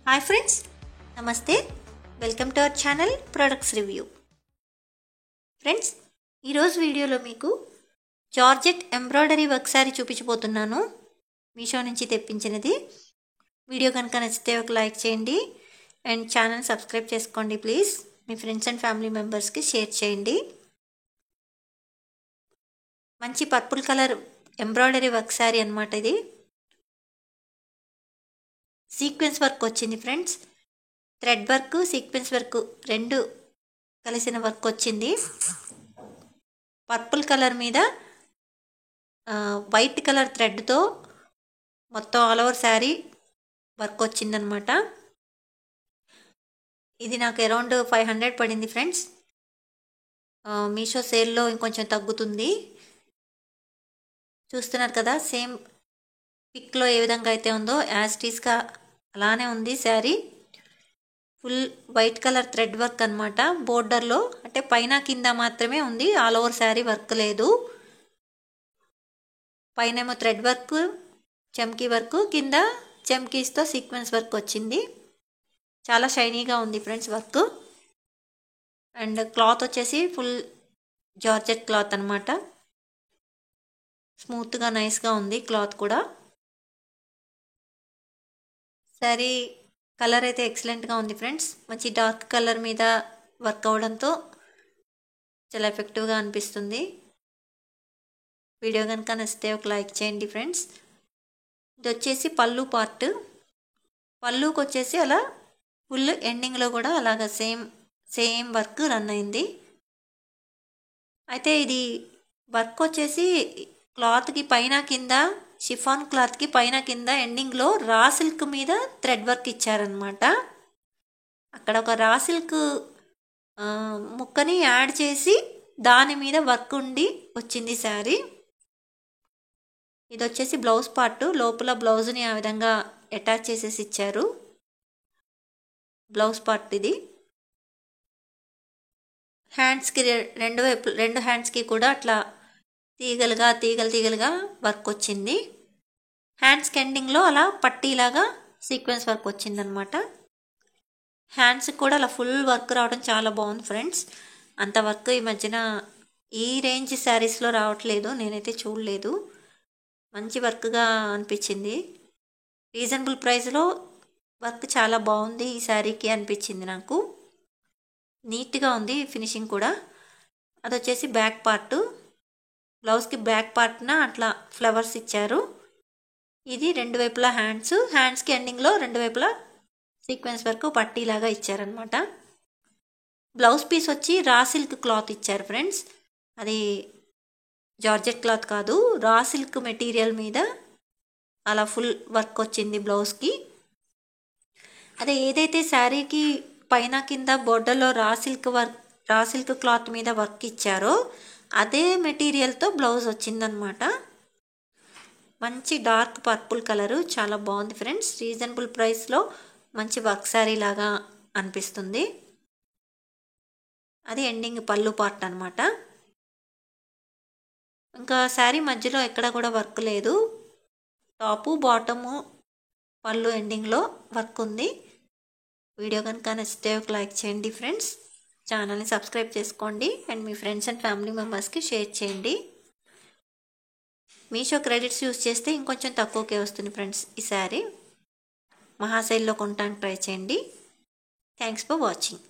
Hi friends, నమస్తే. Welcome to our channel products review. Friends, ఈరోజు వీడియోలో మీకు జార్జెట్ ఎంబ్రాయిడరీ వర్క్ శారీ చూపించబోతున్నాను. మీషో నుంచి తెప్పించినది. వీడియో కనుక నచ్చితే ఒక లైక్ చేయండి అండ్ ఛానల్ సబ్స్క్రైబ్ చేసుకోండి please. Me friends and family మెంబర్స్కి షేర్ చేయండి. మంచి purple colour embroidery work sari అన్నమాట. ఇది సీక్వెన్స్ వర్క్ వచ్చింది friends. Thread work, sequence work రెండు కలిసిన వర్క్ వచ్చింది. పర్పుల్ కలర్ మీద వైట్ కలర్ థ్రెడ్తో మొత్తం ఆల్ ఓవర్ శారీ వర్క్ వచ్చిందనమాట. ఇది నాకు అరౌండ్ 500 పడింది ఫ్రెండ్స్. మీషో సేల్లో ఇంకొంచెం తగ్గుతుంది. చూస్తున్నారు కదా, సేమ్ పిక్లో ఏ విధంగా అయితే ఉందో యాజ్ టీస్గా అలానే ఉంది sari. Full white colour thread work అనమాట. బోర్డర్లో అంటే పైన కింద మాత్రమే ఉంది, ఆల్ ఓవర్ శారీ వర్క్ లేదు. పైనేమో థ్రెడ్ వర్క్, చమ్కీ వర్క్, కింద చమ్కీస్తో సీక్వెన్స్ వర్క్ వచ్చింది. చాలా షైనీగా ఉంది ఫ్రెండ్స్ వర్క్. అండ్ క్లాత్ వచ్చేసి ఫుల్ జార్జెట్ క్లాత్ అనమాట. స్మూత్గా నైస్గా ఉంది క్లాత్ కూడా. శారీ కలర్ అయితే ఎక్సలెంట్గా ఉంది ఫ్రెండ్స్. మంచి డార్క్ కలర్ మీద వర్క్ అవడంతో చాలా ఎఫెక్టివ్గా అనిపిస్తుంది. వీడియో కనుక నచ్చితే ఒక లైక్ చేయండి ఫ్రెండ్స్. ఇది వచ్చేసి పళ్ళు పార్ట్. పళ్ళుకి వచ్చేసి అలా ఫుల్ ఎండింగ్లో కూడా అలాగా సేమ్ వర్క్ రన్ అయింది. అయితే ఇది వర్క్ వచ్చేసి క్లాత్కి పైన కింద, షిఫాన్ క్లాత్కి పైన కింద ఎండింగ్లో రా సిల్క్ మీద థ్రెడ్ వర్క్ ఇచ్చారనమాట. అక్కడ ఒక రా సిల్క్ ముక్కని యాడ్ చేసి దాని మీద వర్క్ ఉండి వచ్చింది శారీ. ఇది వచ్చేసి బ్లౌజ్ పార్ట్. లోపల బ్లౌజ్ని ఆ విధంగా అటాచ్ చేసేసి ఇచ్చారు. బ్లౌజ్ పార్ట్ ఇది. హ్యాండ్స్కి రెండు హ్యాండ్స్కి కూడా అట్లా తీగలుగా వర్క్ వచ్చింది. హ్యాండ్స్కి ఎండింగ్లో అలా పట్టీలాగా సీక్వెన్స్ వర్క్ వచ్చిందనమాట. హ్యాండ్స్కి కూడా అలా ఫుల్ వర్క్ రావడం చాలా బాగుంది ఫ్రెండ్స్. అంత వర్క్ ఈ మధ్యన ఈ రేంజ్ శారీస్లో రావట్లేదు, నేనైతే చూడలేదు. మంచి వర్క్గా అనిపించింది. రీజనబుల్ ప్రైస్లో వర్క్ చాలా బాగుంది ఈ శారీకి అనిపించింది నాకు. నీట్గా ఉంది ఫినిషింగ్ కూడా. అది వచ్చేసి బ్యాక్ పార్ట్. బ్లౌజ్కి బ్యాక్ పార్ట్న అట్లా ఫ్లవర్స్ ఇచ్చారు. ఇది రెండు వైపులా హ్యాండ్స్కి ఎండింగ్లో రెండు వైపులా సీక్వెన్స్ వర్క్ పట్టీలాగా ఇచ్చారనమాట. బ్లౌజ్ పీస్ వచ్చి రా సిల్క్ క్లాత్ ఇచ్చారు ఫ్రెండ్స్. అది జార్జెట్ క్లాత్ కాదు, రా సిల్క్ మెటీరియల్ మీద అలా ఫుల్ వర్క్ వచ్చింది బ్లౌజ్కి. అదే ఏదైతే శారీకి పైన కింద బోర్డర్లో రా సిల్క్ క్లాత్ మీద వర్క్ ఇచ్చారో అదే మెటీరియల్తో బ్లౌజ్ వచ్చిందనమాట. మంచి డార్క్ పర్పుల్ కలరు, చాలా బాగుంది ఫ్రెండ్స్. రీజనబుల్ ప్రైస్లో మంచి వర్క్ శారీ లాగా అనిపిస్తుంది. అది ఎండింగ్ పళ్ళు పార్ట్ అనమాట. ఇంకా శారీ మధ్యలో ఎక్కడ కూడా వర్క్ లేదు. టాపు బాటము పళ్ళు ఎండింగ్లో వర్క్ ఉంది. వీడియో కనుక నచ్చితే ఒక లైక్ చేయండి ఫ్రెండ్స్. ఛానల్ని సబ్స్క్రైబ్ చేసుకోండి and me friends and family మెంబర్స్కి షేర్ చేయండి. మీషో క్రెడిట్స్ యూస్ చేస్తే ఇంకొంచెం తక్కువకే వస్తుంది ఫ్రెండ్స్ ఈ శారీ. మహాసేల్లో కొనడానికి ట్రై చేయండి. Thanks for watching.